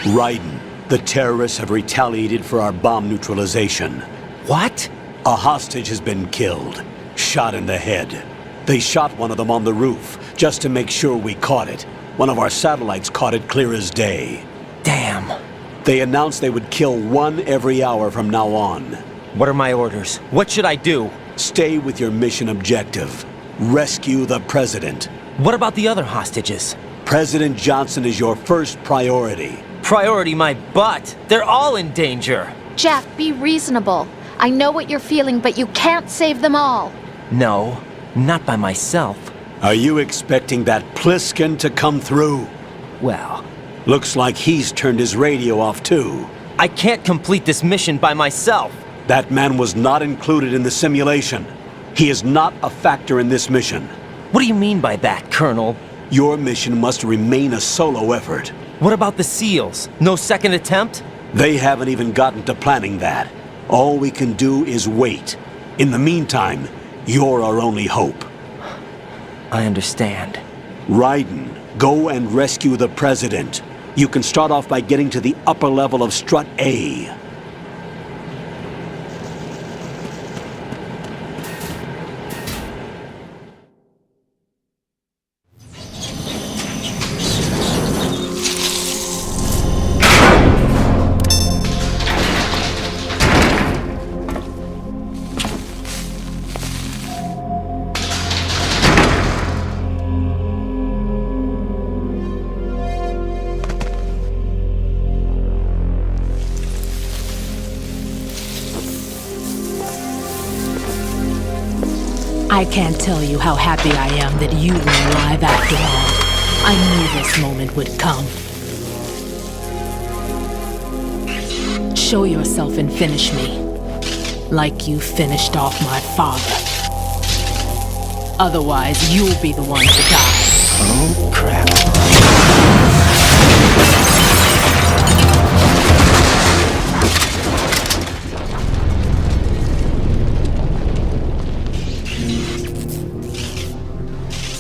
Raiden, the terrorists have retaliated for our bomb neutralization. What? A hostage has been killed, shot in the head. They shot one of them on the roof, just to make sure we caught it. One of our satellites caught it clear as day. Damn. They announced they would kill one every hour from now on. What are my orders? What should I do? Stay with your mission objective. Rescue the president. What about the other hostages? President Johnson is your first priority. Priority my butt. They're all in danger. Jack, be reasonable. I know what you're feeling, but you can't save them all. No, not by myself. Are you expecting that Pliskin to come through? Well, Looks like he's turned his radio off too. I can't complete this mission by myself. That man was not included in the simulation. He is not a factor in this mission. What do you mean by that, Colonel? Your mission must remain a solo effort. What about the SEALs? No second attempt? They haven't even gotten to planning that. All we can do is wait. In the meantime, you're our only hope. I understand. Raiden, go and rescue the president. You can start off by getting to the upper level of Strut A. I can't tell you how happy I am that you were alive after all. I knew this moment would come. Show yourself and finish me, like you finished off my father. Otherwise, you'll be the one to die. Oh, crap.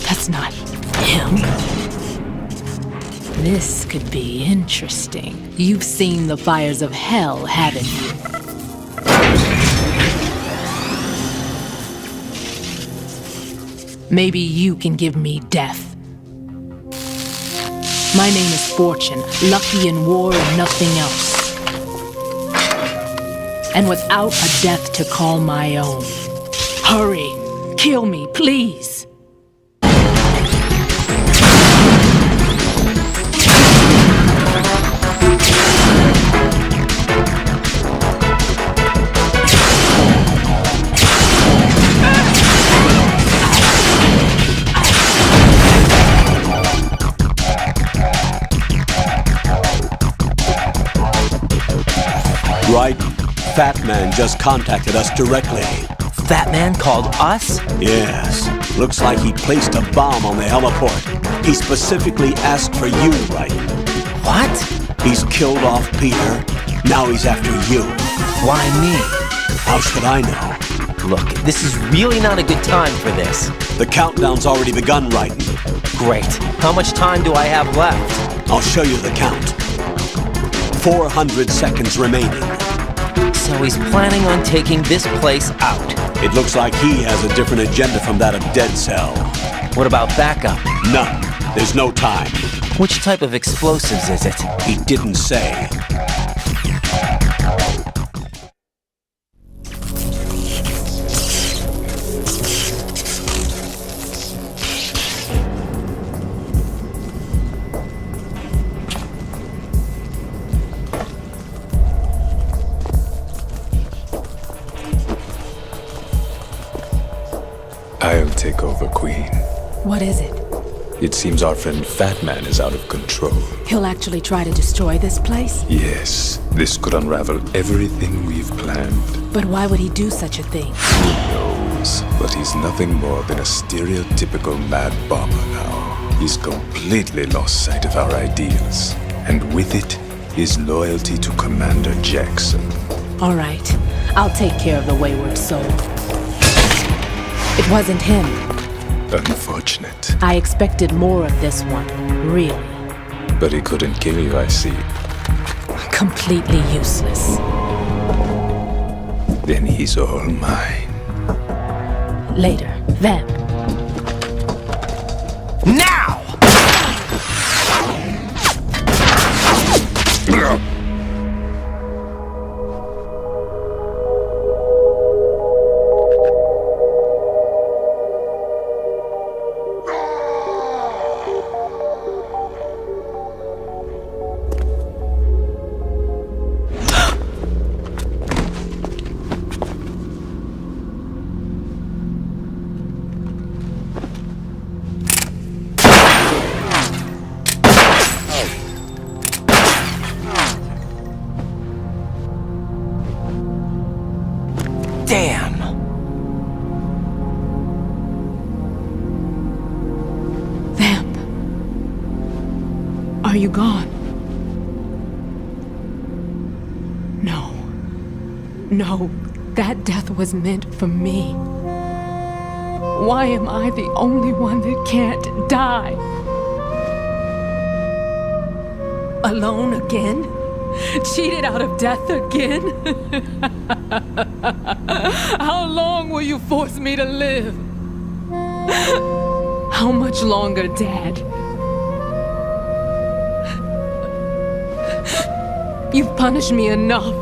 That's not him. This could be interesting. You've seen the fires of hell, haven't you? Maybe you can give me death. My name is Fortune, lucky in war and nothing else. And without a death to call my own. Hurry, kill me, please. Right? Fatman just contacted us directly. Fatman called us? Yes. Looks like he placed a bomb on the heliport. He specifically asked for you, right? What? He's killed off Peter. Now he's after you. Why me? How should I know? Look, this is really not a good time for this. The countdown's already begun, Raiden. Great. How much time do I have left? I'll show you the count. 400 seconds remaining. So he's planning on taking this place out. It looks like he has a different agenda from that of Dead Cell. What about backup? None. There's no time. Which type of explosives is it? He didn't say. I'll take over, Queen. What is it? It seems our friend Fatman is out of control. He'll actually try to destroy this place? Yes, this could unravel everything we've planned. But why would he do such a thing? Who knows? But he's nothing more than a stereotypical mad bomber now. He's completely lost sight of our ideals. And with it, his loyalty to Commander Jackson. All right, I'll take care of the wayward soul. It wasn't him. Unfortunate. I expected more of this one, really. But he couldn't kill you, I see. completely useless. Then he's all mine. Later, then. Now! Damn! Vamp. Are you gone? No. No, that death was meant for me. Why am I the only one that can't die? Alone again? Cheated out of death again? How long will you force me to live? How much longer, Dad? You've punished me enough.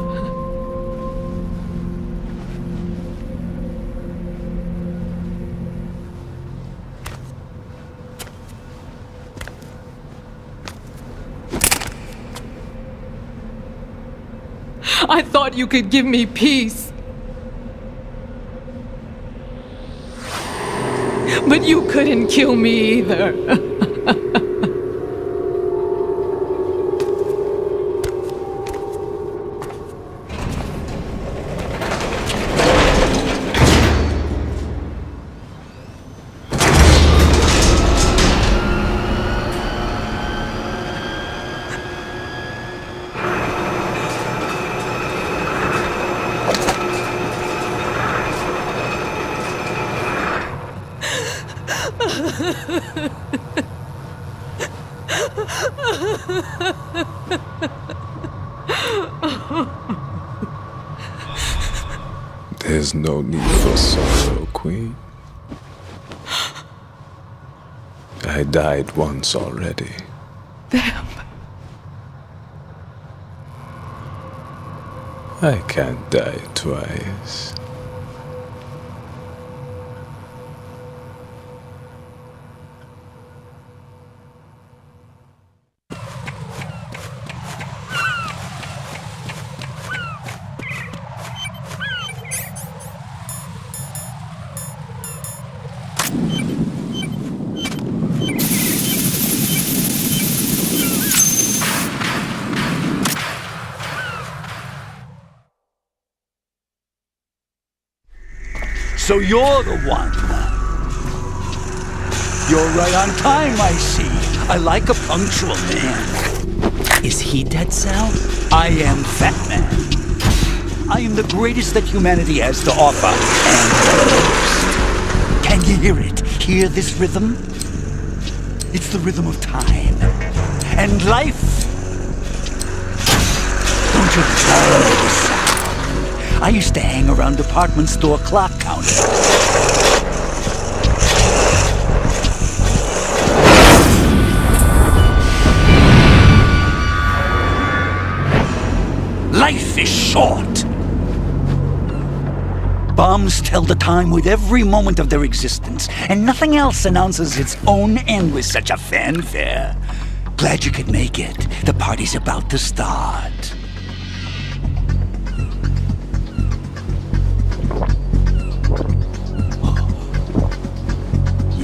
I thought you could give me peace. But you couldn't kill me either. There's no need for sorrow, Queen. I died once already. Vamp. I can't die twice. So you're the one. You're right on time, I see. I like a punctual man. Is he dead, Sal? I am Fatman. I am the greatest that humanity has to offer, and the most. Can you hear it? Hear this rhythm? It's the rhythm of time. And life. Don't you love this sound? I used to hang around department store clock counters. Life is short. Bombs tell the time with every moment of their existence, and nothing else announces its own end with such a fanfare. Glad you could make it. The party's about to start.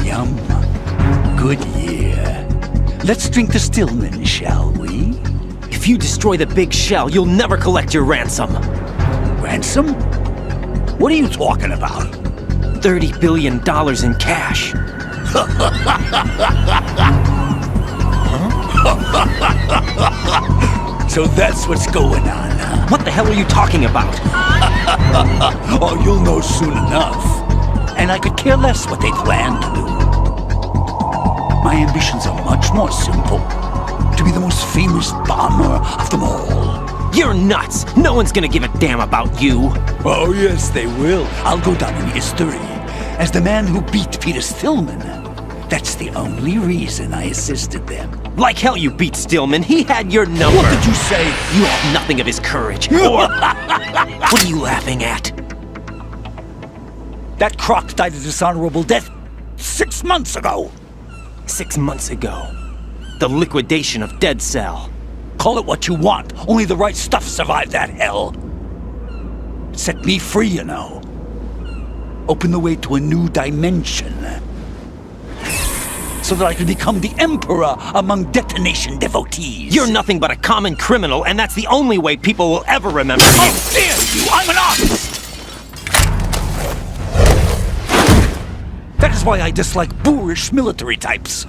Yum. Good year. Let's drink to Stillman, shall we? If you destroy the big shell, you'll never collect your ransom. Ransom? What are you talking about? $30 billion in cash. So that's what's going on, huh? What the hell are you talking about? Oh, you'll know soon enough. And I could care less what they plan to do. My ambitions are much more simple. To be the most famous bomber of them all. You're nuts! No one's gonna give a damn about you! Oh, yes, they will. I'll go down in history as the man who beat Peter Stillman. That's the only reason I assisted them. Like hell you beat Stillman, he had your number! What did you say? You have nothing of his courage, or... What are you laughing at? That croc died a dishonorable death 6 months ago. 6 months ago. The liquidation of Dead Cell. Call it what you want. Only the right stuff survived that hell. It set me free, you know. Opened the way to a new dimension. So that I could become the emperor among detonation devotees. You're nothing but a common criminal, and that's the only way people will ever remember you. How dare you! I'm an artist! That is why I dislike boorish military types.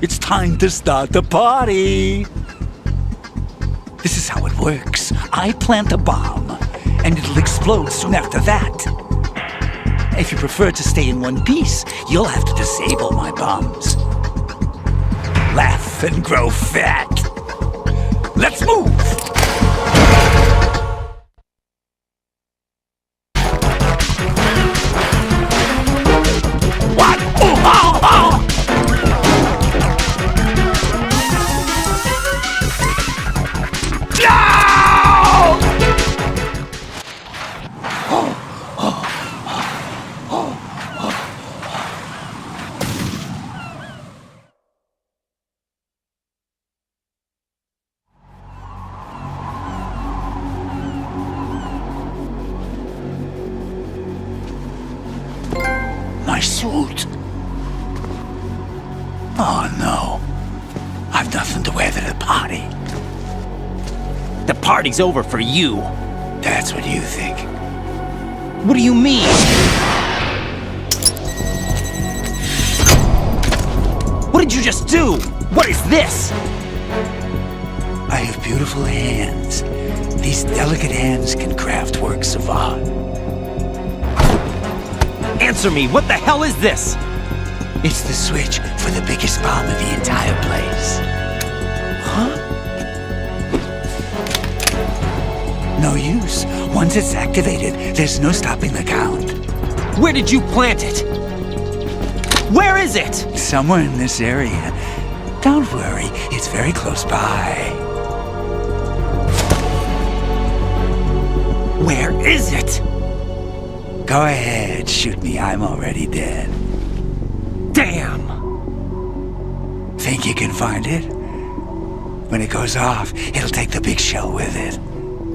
It's time to start the party. This is how it works. I plant a bomb, and it'll explode soon after that. If you prefer to stay in one piece, you'll have to disable my bombs. Laugh and grow fat. Let's move! What? Oh, oh, oh! My suit. Oh no. I've nothing to wear to the party. The party's over for you. That's what you think. What do you mean? What did you just do? What is this? I have beautiful hands. These delicate hands can craft works of art. Answer me, what the hell is this? It's the switch for the biggest bomb in the entire place. Huh? No use. Once it's activated, there's no stopping the count. Where did you plant it? Where is it? Somewhere in this area. Don't worry, it's very close by. Where is it? Go ahead, shoot me. I'm already dead. Damn! Think you can find it? When it goes off, it'll take the big shell with it.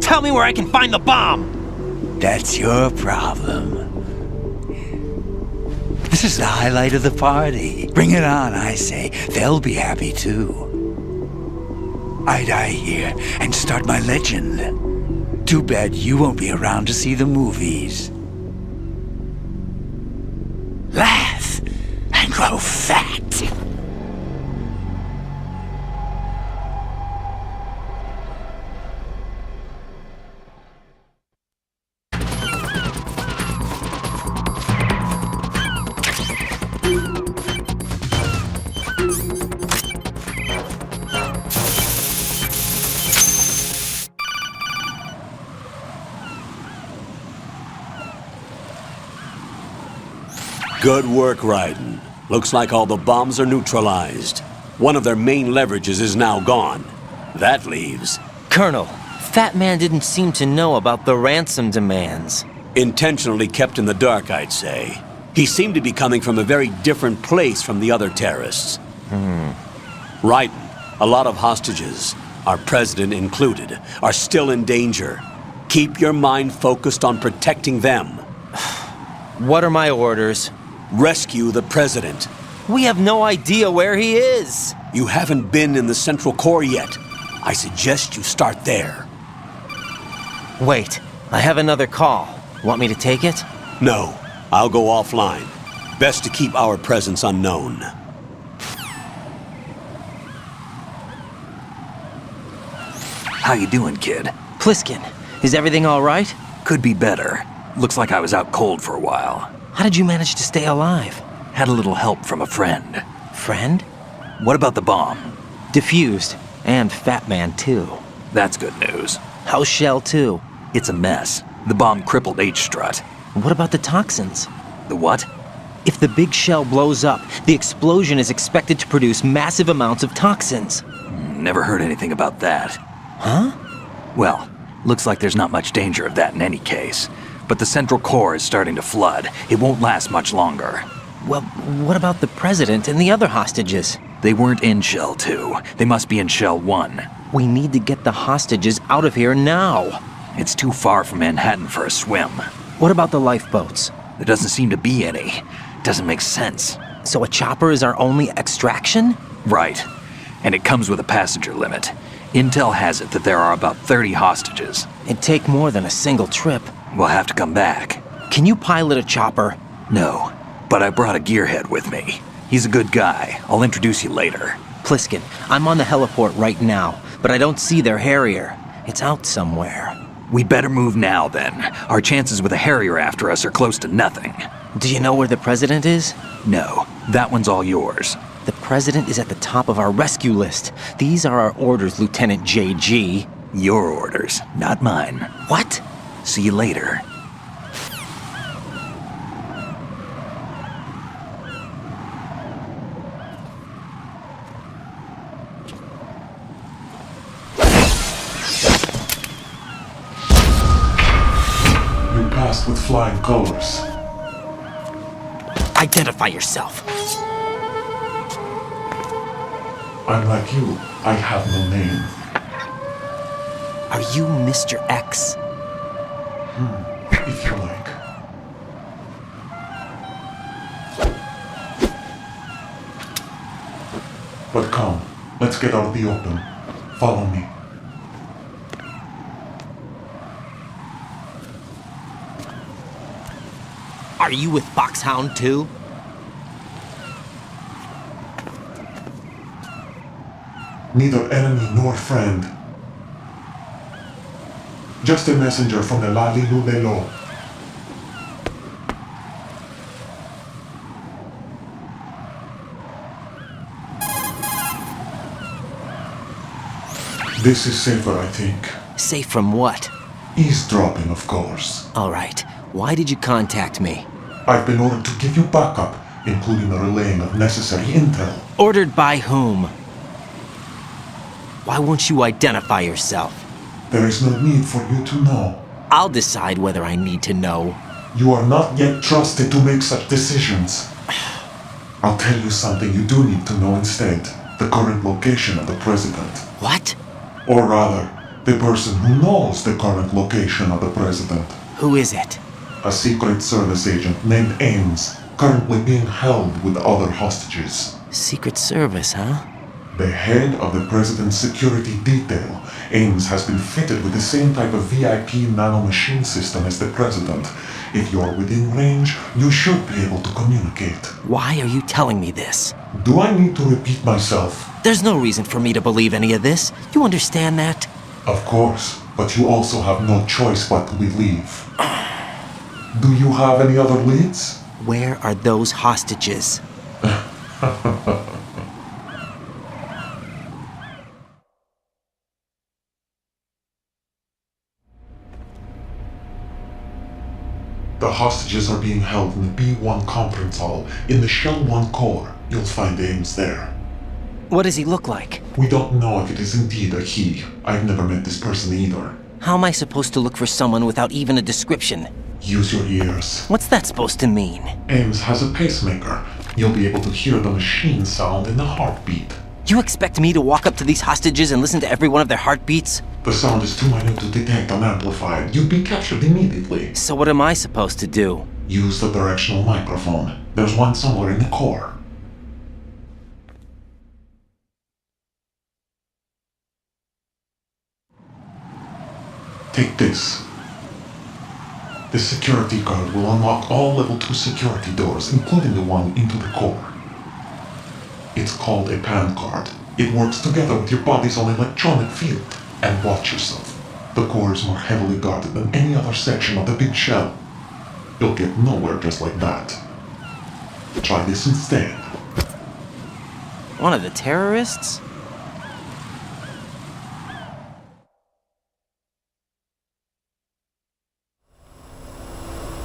Tell me where I can find the bomb! That's your problem. This is the highlight of the party. Bring it on, I say. They'll be happy too. I die here and start my legend. Too bad you won't be around to see the movies. Laugh and grow fat. Good work, Raiden. Looks like all the bombs are neutralized. One of their main leverages is now gone. That leaves... Colonel, Fatman didn't seem to know about the ransom demands. Intentionally kept in the dark, I'd say. He seemed to be coming from a very different place from the other terrorists. Raiden, a lot of hostages, our president included, are still in danger. Keep your mind focused on protecting them. What are my orders? Rescue the president. We have no idea where he is. You haven't been in the Central Core yet. I suggest you start there. Wait, I have another call. Want me to take it? No, I'll go offline. Best to keep our presence unknown. How you doing, kid? Pliskin, is everything all right? Could be better. Looks like I was out cold for a while. How did you manage to stay alive? Had a little help from a friend. Friend? What about the bomb? Diffused. And Fatman, too. That's good news. How's Shell 2? It's a mess. The bomb crippled H-strut. What about the toxins? The what? If the big shell blows up, the explosion is expected to produce massive amounts of toxins. Never heard anything about that. Huh? Well, looks like there's not much danger of that in any case. But the central core is starting to flood. It won't last much longer. Well, what about the president and the other hostages? They weren't in Shell 2. They must be in Shell 1. We need to get the hostages out of here now. It's too far from Manhattan for a swim. What about the lifeboats? There doesn't seem to be any. Doesn't make sense. So a chopper is our only extraction? Right. And it comes with a passenger limit. Intel has it that there are about 30 hostages. It'd take more than a single trip. We'll have to come back. Can you pilot a chopper? No, but I brought a gearhead with me. He's a good guy. I'll introduce you later. Pliskin, I'm on the heliport right now, but I don't see their Harrier. It's out somewhere. We'd better move now, then. Our chances with a Harrier after us are close to nothing. Do you know where the president is? No, that one's all yours. The president is at the top of our rescue list. These are our orders, Lieutenant JG. Your orders, not mine. What? See you later. You passed with flying colors. Identify yourself. I'm like you. I have no name. Are you Mr. X? If you like. But come, let's get out of the open. Follow me. Are you with Foxhound too? Neither enemy nor friend. Just a messenger from the Lali Lulelo. This is safer, I think. Safe from what? Eavesdropping, of course. All right. Why did you contact me? I've been ordered to give you backup, including the relaying of necessary intel. Ordered by whom? Why won't you identify yourself? There is no need for you to know. I'll decide whether I need to know. You are not yet trusted to make such decisions. I'll tell you something you do need to know instead. The current location of the president. What? Or rather, the person who knows the current location of the president. Who is it? A Secret Service agent named Ames, currently being held with other hostages. Secret Service, huh? The head of the president's security detail, Ames has been fitted with the same type of VIP nanomachine system as the president. If you're within range, you should be able to communicate. Why are you telling me this? Do I need to repeat myself? There's no reason for me to believe any of this. You understand that? Of course, but you also have no choice but to believe. Do you have any other leads? Where are those hostages? The hostages are being held in the B1 conference hall in the Shell 1 core. You'll find Ames there. What does he look like? We don't know if it is indeed a he. I've never met this person either. How am I supposed to look for someone without even a description? Use your ears. What's that supposed to mean? Ames has a pacemaker. You'll be able to hear the machine sound in the heartbeat. You expect me to walk up to these hostages and listen to every one of their heartbeats? The sound is too minute to detect and amplify it. You'd be captured immediately. So what am I supposed to do? Use the directional microphone. There's one somewhere in the core. Take this. The security card will unlock all level 2 security doors, including the one into the core. It's called a PAN card. It works together with your body's own electronic field. And watch yourself. The core is more heavily guarded than any other section of the big shell. You'll get nowhere just like that. Try this instead. One of the terrorists?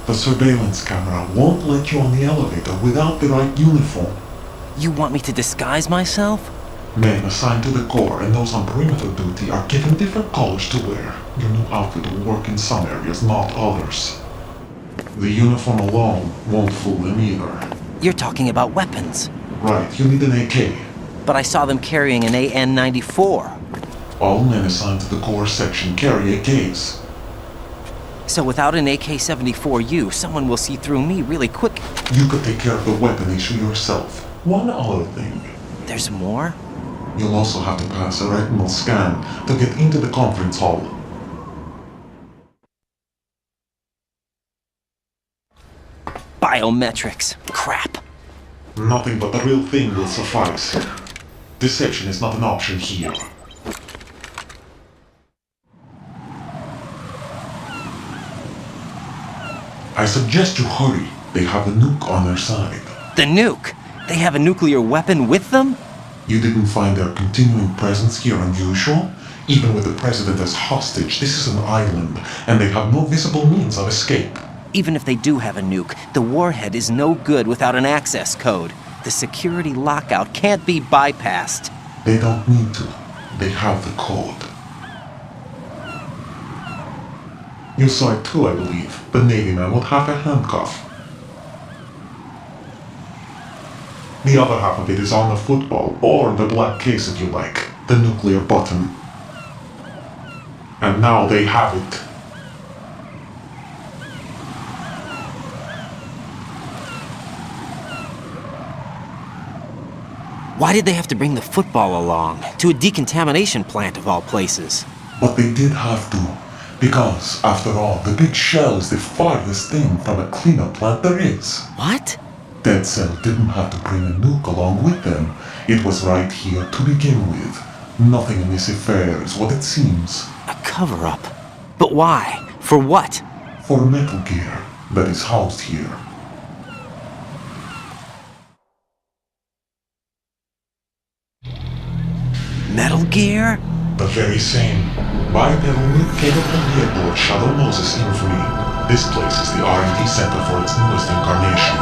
The surveillance camera won't let you on the elevator without the right uniform. You want me to disguise myself? Men assigned to the Corps and those on perimeter duty are given different colors to wear. Your new outfit will work in some areas, not others. The uniform alone won't fool them either. You're talking about weapons. Right, you need an AK. But I saw them carrying an AN-94. All men assigned to the Corps section carry AKs. So without an AK-74U, someone will see through me really quick. You could take care of the weapon issue yourself. One other thing. There's more? You'll also have to pass a retinal scan to get into the conference hall. Biometrics. Crap. Nothing but the real thing will suffice. Deception is not an option here. I suggest you hurry. They have a nuke on their side. The nuke? They have a nuclear weapon with them? You didn't find their continuing presence here unusual? Even with the president as hostage, this is an island, and they have no visible means of escape. Even if they do have a nuke, the warhead is no good without an access code. The security lockout can't be bypassed. They don't need to. They have the code. You saw it too, I believe. The Navy man would have a handcuff. The other half of it is on the football, or the black case if you like, the nuclear button. And now they have it. Why did they have to bring the football along? To a decontamination plant of all places. But they did have to. Because, after all, the big shell is the farthest thing from a cleanup plant there is. What? Dead Cell didn't have to bring a nuke along with them. It was right here to begin with. Nothing in this affair is what it seems. A cover-up? But why? For what? For Metal Gear that is housed here. Metal Gear? The very same. Bipedal nuke-capable vehicle of Shadow Moses infamy. This place is the R&D center for its newest incarnation.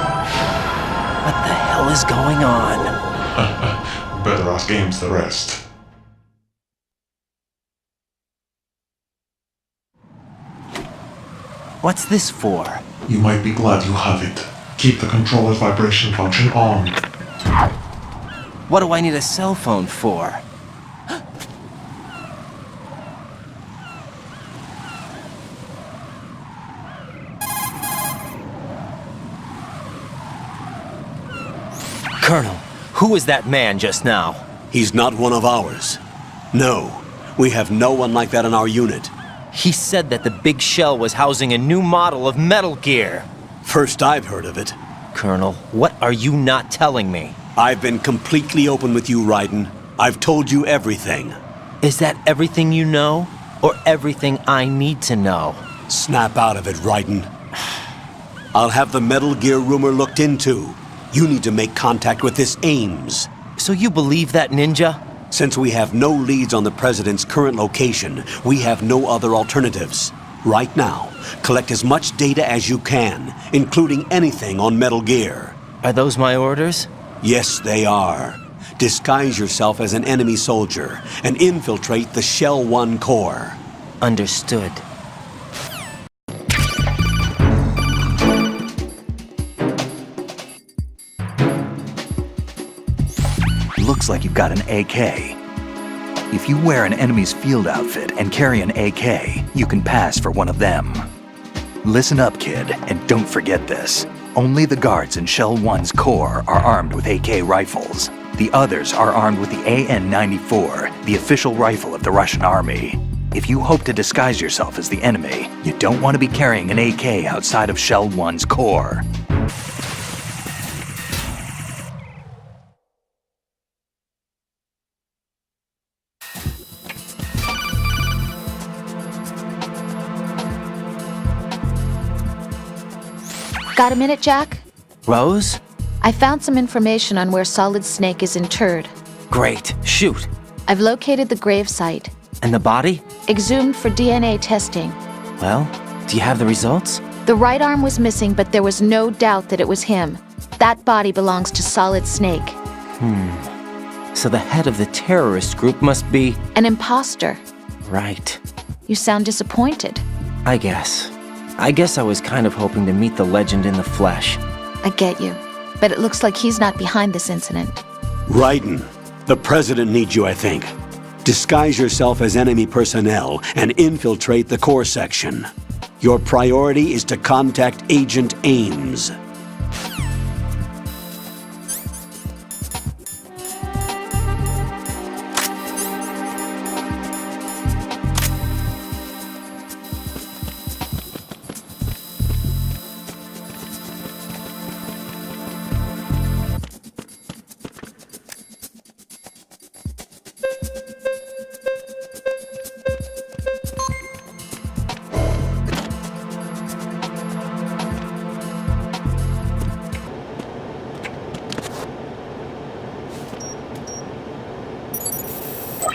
What the hell is going on? Better ask Ames the rest. What's this for? You might be glad you have it. Keep the controller's vibration function on. What do I need a cell phone for? Colonel, who is that man just now? He's not one of ours. No, we have no one like that in our unit. He said that the big shell was housing a new model of Metal Gear. First I've heard of it. Colonel, what are you not telling me? I've been completely open with you, Raiden. I've told you everything. Is that everything you know? Or everything I need to know? Snap out of it, Raiden. I'll have the Metal Gear rumor looked into. You need to make contact with this Ames. So you believe that ninja? Since we have no leads on the President's current location, we have no other alternatives. Right now, collect as much data as you can, including anything on Metal Gear. Are those my orders? Yes, they are. Disguise yourself as an enemy soldier and infiltrate the Shell 1 core. Understood. Looks like you've got an AK. If you wear an enemy's field outfit and carry an AK, you can pass for one of them. Listen up, kid, and don't forget this. Only the guards in Shell 1's core are armed with AK rifles. The others are armed with the AN-94, the official rifle of the Russian army. If you hope to disguise yourself as the enemy, you don't want to be carrying an AK outside of Shell 1's core. Got a minute, Jack? Rose? I found some information on where Solid Snake is interred. Great. Shoot. I've located the grave site. And the body? Exhumed for DNA testing. Well, do you have the results? The right arm was missing, but there was no doubt that it was him. That body belongs to Solid Snake. So the head of the terrorist group must be... An imposter. Right. You sound disappointed. I guess I was kind of hoping to meet the legend in the flesh. I get you. But it looks like he's not behind this incident. Raiden, the president needs you, I think. Disguise yourself as enemy personnel and infiltrate the core section. Your priority is to contact Agent Ames.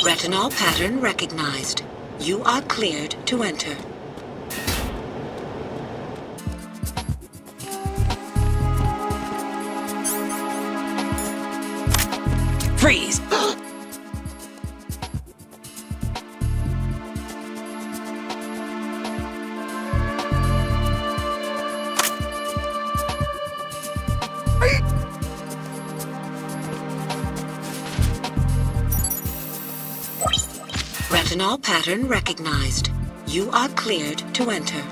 Retinol pattern recognized. You are cleared to enter. Freeze! Retinol pattern recognized. You are cleared to enter.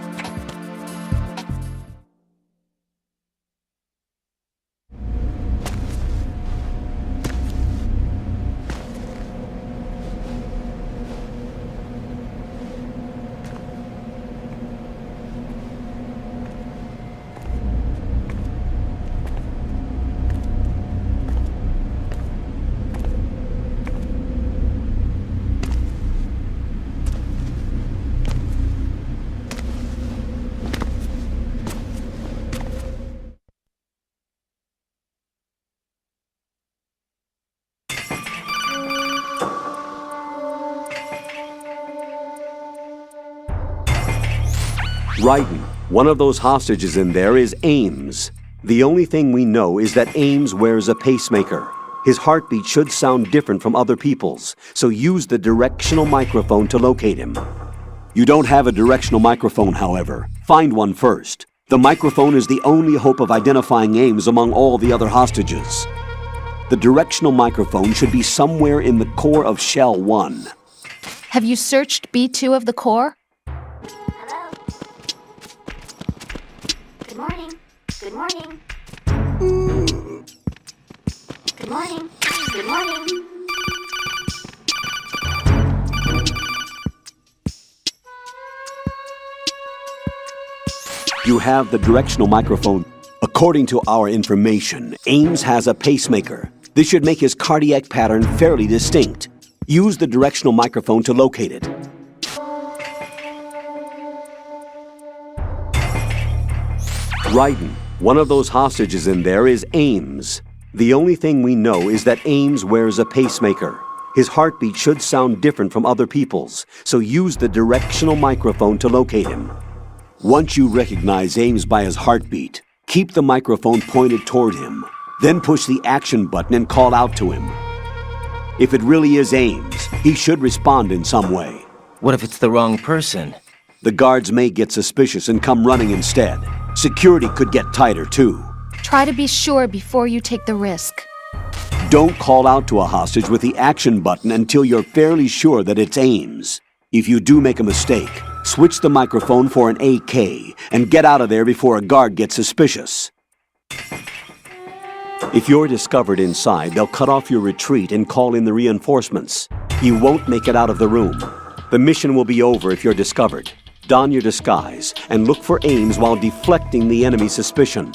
Raiden, one of those hostages in there is Ames. The only thing we know is that Ames wears a pacemaker. His heartbeat should sound different from other people's, so use the directional microphone to locate him. You don't have a directional microphone, however. Find one first. The microphone is the only hope of identifying Ames among all the other hostages. The directional microphone should be somewhere in the core of Shell 1. Have you searched B2 of the core? Good morning. Good morning. Good morning. Good morning. You have the directional microphone. According to our information, Ames has a pacemaker. This should make his cardiac pattern fairly distinct. Use the directional microphone to locate it. Raiden, one of those hostages in there is Ames. The only thing we know is that Ames wears a pacemaker. His heartbeat should sound different from other people's, so use the directional microphone to locate him. Once you recognize Ames by his heartbeat, keep the microphone pointed toward him. Then push the action button and call out to him. If it really is Ames, he should respond in some way. What if it's the wrong person? The guards may get suspicious and come running instead. Security could get tighter, too. Try to be sure before you take the risk. Don't call out to a hostage with the action button until you're fairly sure that it's Ames. If you do make a mistake, switch the microphone for an AK and get out of there before a guard gets suspicious. If you're discovered inside, they'll cut off your retreat and call in the reinforcements. You won't make it out of the room. The mission will be over if you're discovered. Don your disguise and look for Ames while deflecting the enemy's suspicion.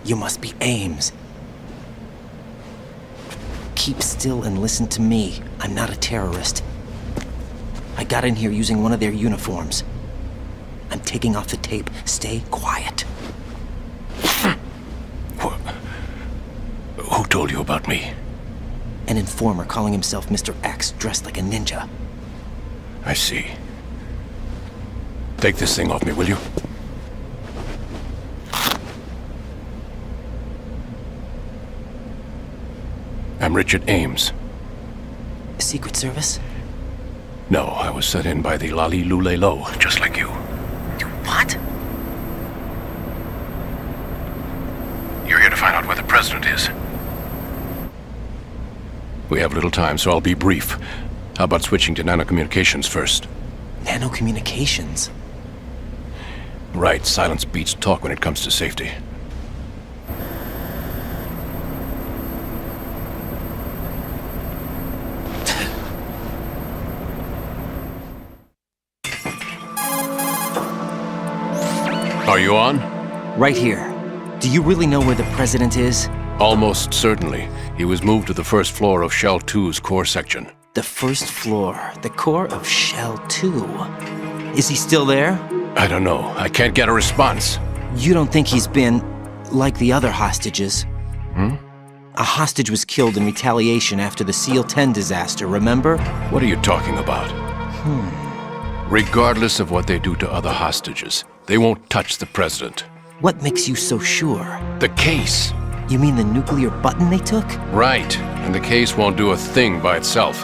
You must be Ames. Keep still and listen to me. I'm not a terrorist. got in here using one of their uniforms. I'm taking off the tape. Stay quiet. Who told you about me? An informer calling himself Mr. X, dressed like a ninja. I see. Take this thing off me, will you? I'm Richard Ames. Secret Service? No, I was set in by the Lali Lule Lo, just like you. What? You're here to find out where the president is. We have little time, so I'll be brief. How about switching to nanocommunications first? Nanocommunications? Right, silence beats talk when it comes to safety. Are you on? Right here. Do you really know where the president is? Almost certainly. He was moved to the first floor of Shell 2's core section. The first floor, the core of Shell 2. Is he still there? I don't know. I can't get a response. You don't think he's been like the other hostages? Hmm? A hostage was killed in retaliation after the SEAL 10 disaster, remember? What are you talking about? Regardless of what they do to other hostages, they won't touch the president. What makes you so sure? The case. You mean the nuclear button they took? Right, and the case won't do a thing by itself.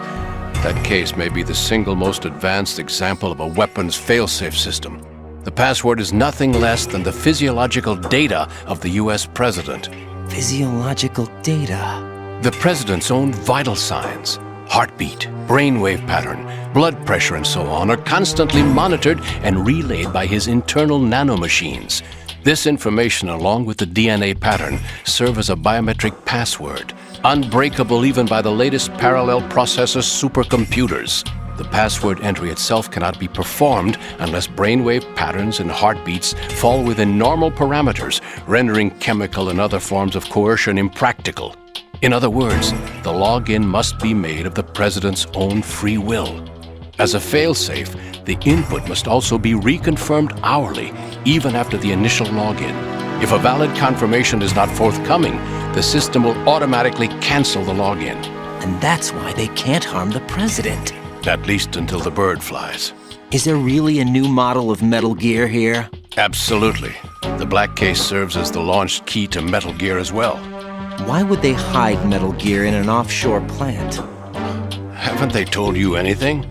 That case may be the single most advanced example of a weapons failsafe system. The password is nothing less than the physiological data of the US president. Physiological data? The president's own vital signs, heartbeat, brainwave pattern, blood pressure and so on are constantly monitored and relayed by his internal nanomachines. This information, along with the DNA pattern, serve as a biometric password, unbreakable even by the latest parallel processor supercomputers. The password entry itself cannot be performed unless brainwave patterns and heartbeats fall within normal parameters, rendering chemical and other forms of coercion impractical. In other words, the login must be made of the president's own free will. As a failsafe, the input must also be reconfirmed hourly, even after the initial login. If a valid confirmation is not forthcoming, the system will automatically cancel the login. And that's why they can't harm the president. At least until the bird flies. Is there really a new model of Metal Gear here? Absolutely. The black case serves as the launch key to Metal Gear as well. Why would they hide Metal Gear in an offshore plant? Haven't they told you anything?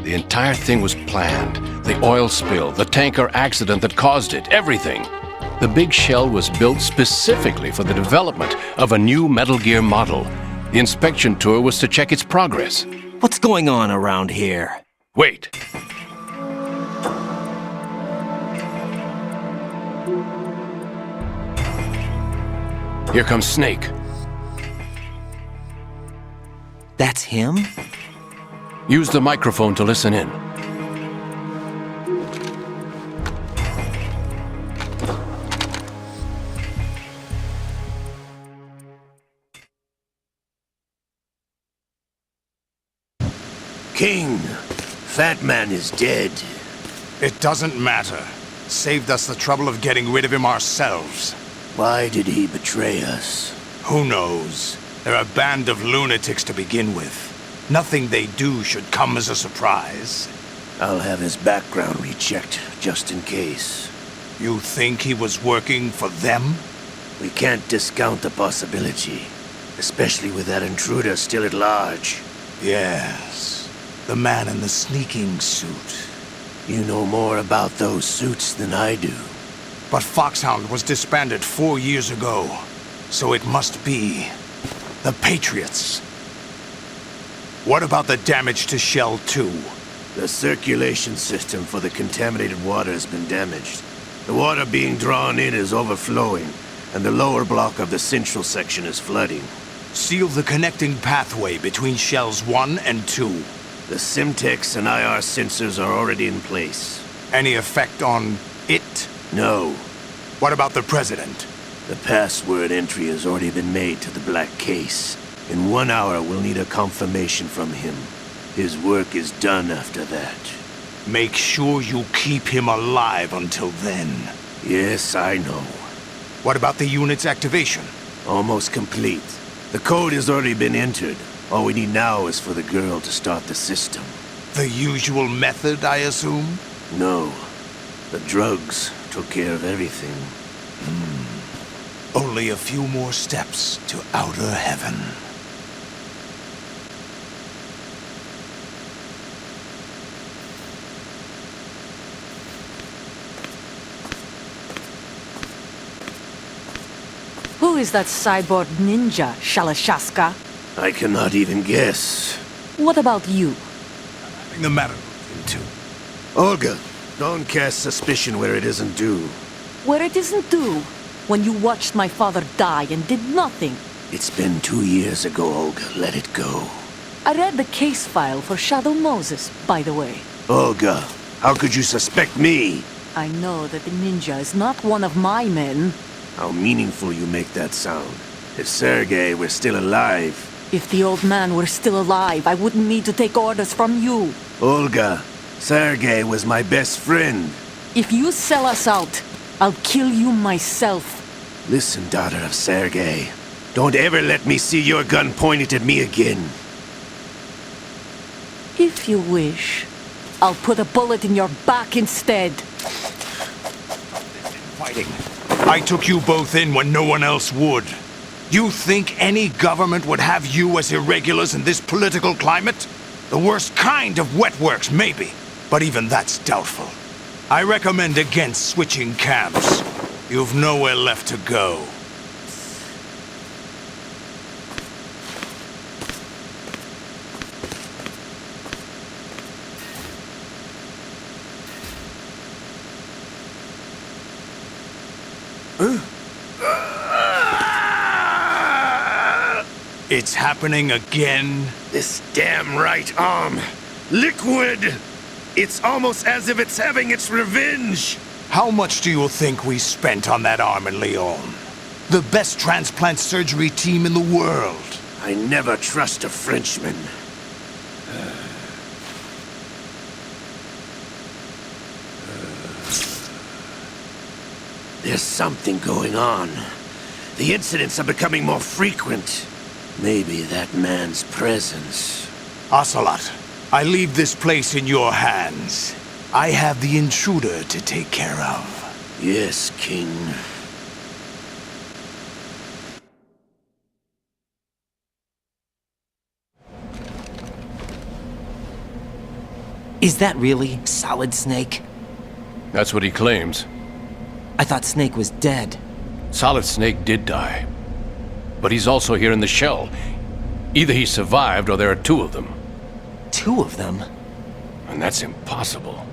The entire thing was planned. The oil spill, the tanker accident that caused it, everything. The big shell was built specifically for the development of a new Metal Gear model. The inspection tour was to check its progress. What's going on around here? Wait. Here comes Snake. That's him? Use the microphone to listen in. King, Fatman is dead. It doesn't matter. Saved us the trouble of getting rid of him ourselves. Why did he betray us? Who knows? They're a band of lunatics to begin with. Nothing they do should come as a surprise. I'll have his background rechecked, just in case. You think he was working for them? We can't discount the possibility, especially with that intruder still at large. Yes. The man in the sneaking suit. You know more about those suits than I do. But Foxhound was disbanded 4 years ago, so it must be the Patriots. What about the damage to Shell 2? The circulation system for the contaminated water has been damaged. The water being drawn in is overflowing, and the lower block of the central section is flooding. Seal the connecting pathway between Shells 1 and 2. The Simtex and IR sensors are already in place. Any effect on it? No. What about the President? The password entry has already been made to the black case. In 1 hour, we'll need a confirmation from him. His work is done after that. Make sure you keep him alive until then. Yes, I know. What about the unit's activation? Almost complete. The code has already been entered. All we need now is for the girl to start the system. The usual method, I assume? No. The drugs took care of everything. Only a few more steps to outer heaven. Who is that cyborg ninja, Shalashaska? I cannot even guess. What about you? Having the matter looked into. Olga, don't cast suspicion where it isn't due. Where it isn't due? When you watched my father die and did nothing. It's been 2 years ago, Olga. Let it go. I read the case file for Shadow Moses, by the way. Olga, how could you suspect me? I know that the ninja is not one of my men. How meaningful you make that sound. If Sergei were still alive... If the old man were still alive, I wouldn't need to take orders from you. Olga, Sergei was my best friend. If you sell us out, I'll kill you myself. Listen, daughter of Sergei. Don't ever let me see your gun pointed at me again. If you wish, I'll put a bullet in your back instead. Fighting. I took you both in when no one else would. You think any government would have you as irregulars in this political climate? The worst kind of wet works, maybe. But even that's doubtful. I recommend against switching camps. You've nowhere left to go. It's happening again? This damn right arm. Liquid! It's almost as if it's having its revenge! How much do you think we spent on that arm in Lyon? The best transplant surgery team in the world. I never trust a Frenchman. There's something going on. The incidents are becoming more frequent. Maybe that man's presence. Ocelot, I leave this place in your hands. I have the intruder to take care of. Yes, King. Is that really Solid Snake? That's what he claims. I thought Snake was dead. Solid Snake did die. But he's also here in the shell. Either he survived or there are two of them. Two of them? And that's impossible.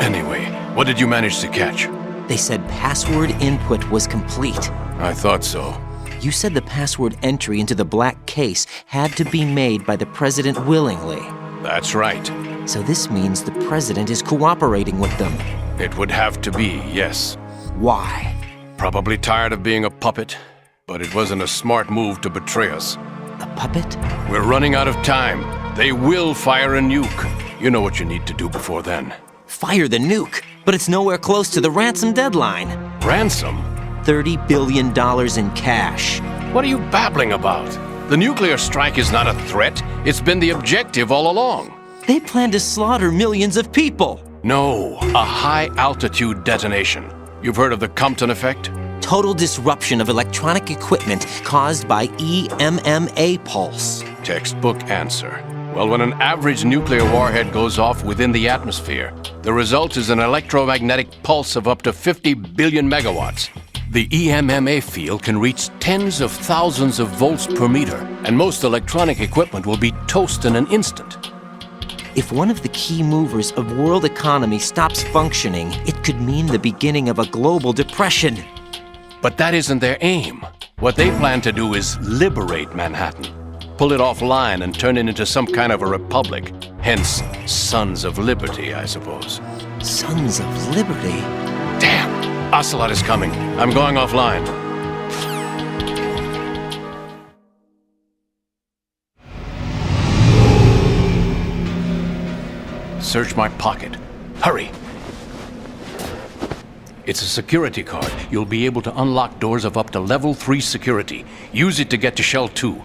Anyway, what did you manage to catch? They said password input was complete. I thought so. You said the password entry into the black case had to be made by the president willingly. That's right. So this means the president is cooperating with them. It would have to be, yes. Why? Probably tired of being a puppet, but it wasn't a smart move to betray us. A puppet? We're running out of time. They will fire a nuke. You know what you need to do before then. Fire the nuke? But it's nowhere close to the ransom deadline. Ransom? $30 billion in cash. What are you babbling about? The nuclear strike is not a threat. It's been the objective all along. They plan to slaughter millions of people. No, a high-altitude detonation. You've heard of the Compton effect? Total disruption of electronic equipment caused by EMMA pulse. Textbook answer. Well, when an average nuclear warhead goes off within the atmosphere, the result is an electromagnetic pulse of up to 50 billion megawatts. The EMMA field can reach tens of thousands of volts per meter, and most electronic equipment will be toast in an instant. If one of the key movers of world economy stops functioning, it could mean the beginning of a global depression. But that isn't their aim. What they plan to do is liberate Manhattan. Pull it offline and turn it into some kind of a republic. Hence, Sons of Liberty, I suppose. Sons of Liberty? Damn! Ocelot is coming. I'm going offline. Search my pocket. Hurry! It's a security card. You'll be able to unlock doors of up to level 3 security. Use it to get to Shell 2.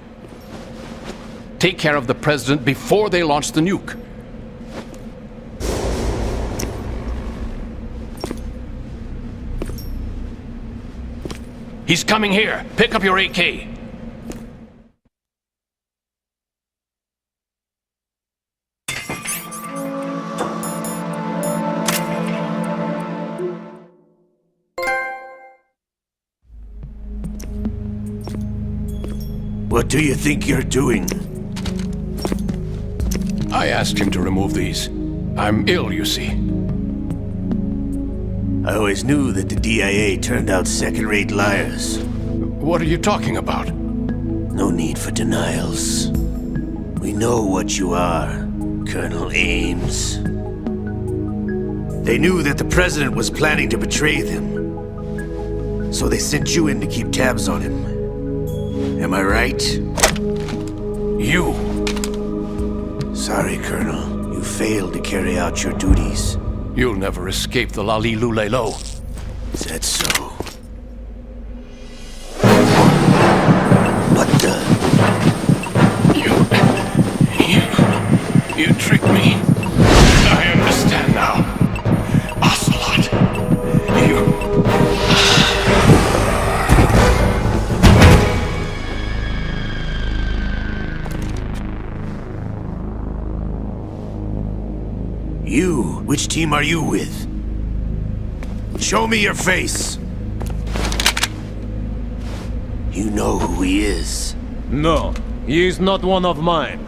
Take care of the President before they launch the nuke. He's coming here. Pick up your AK. What do you think you're doing? I asked him to remove these. I'm ill, you see. I always knew that the DIA turned out second-rate liars. What are you talking about? No need for denials. We know what you are, Colonel Ames. They knew that the President was planning to betray them. So they sent you in to keep tabs on him. Am I right? You! Sorry, Colonel. You failed to carry out your duties. You'll never escape the Lali Lulelo. Is that so? What the? You tricked me. I understand now. Ocelot. You? Which team are you with? Show me your face! You know who he is. No, he is not one of mine.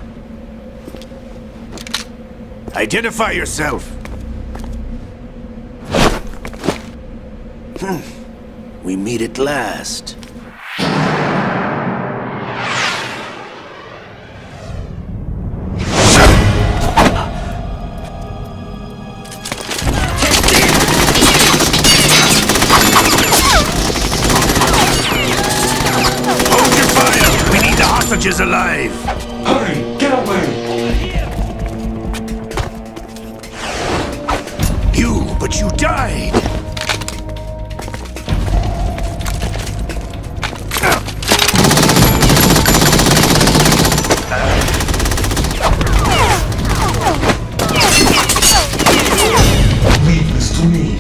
Identify yourself! We meet at last. Is alive! Hurry! Get away! But you died! Leave this to me.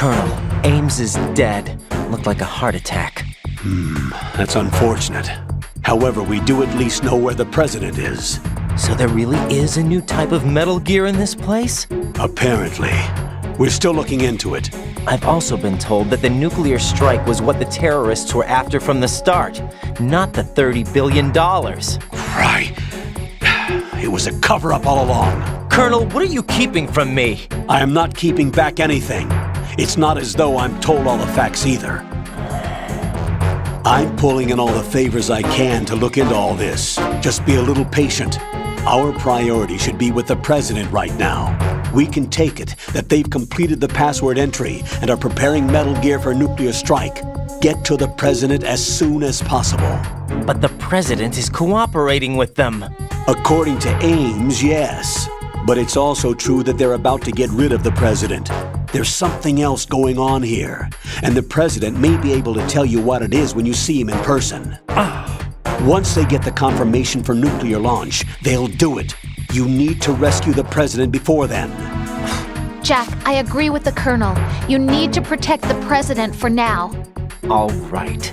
Colonel, Ames is dead. Looked like a heart attack. That's unfortunate. However, we do at least know where the President is. So there really is a new type of Metal Gear in this place? Apparently. We're still looking into it. I've also been told that the nuclear strike was what the terrorists were after from the start, not the $30 billion. Right. It was a cover-up all along. Colonel, what are you keeping from me? I am not keeping back anything. It's not as though I'm told all the facts either. I'm pulling in all the favors I can to look into all this. Just be a little patient. Our priority should be with the President right now. We can take it that they've completed the password entry and are preparing Metal Gear for nuclear strike. Get to the President as soon as possible. But the President is cooperating with them. According to Ames, yes. But it's also true that they're about to get rid of the President. There's something else going on here, and the President may be able to tell you what it is when you see him in person. Once they get the confirmation for nuclear launch, they'll do it. You need to rescue the President before then. Jack, I agree with the Colonel. You need to protect the President for now. All right.